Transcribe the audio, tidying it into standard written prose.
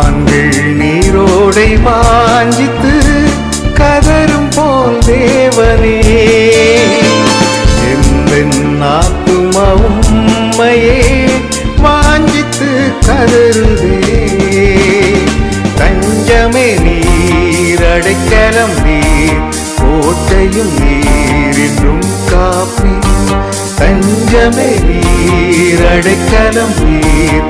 மான்கள் நீரோடை வாஞ்சித்து கதரும் போல் தேவனே எந்த ஆத்துமாவும் உம்மையே வாஞ்சித்து கதறுதே. தஞ்சமே நீர், அடைக்கலம் நீர், கோட்டையும் நீர் என்றும் காப்பி. தஞ்சமே நீர், அடைக்கலம் நீர்,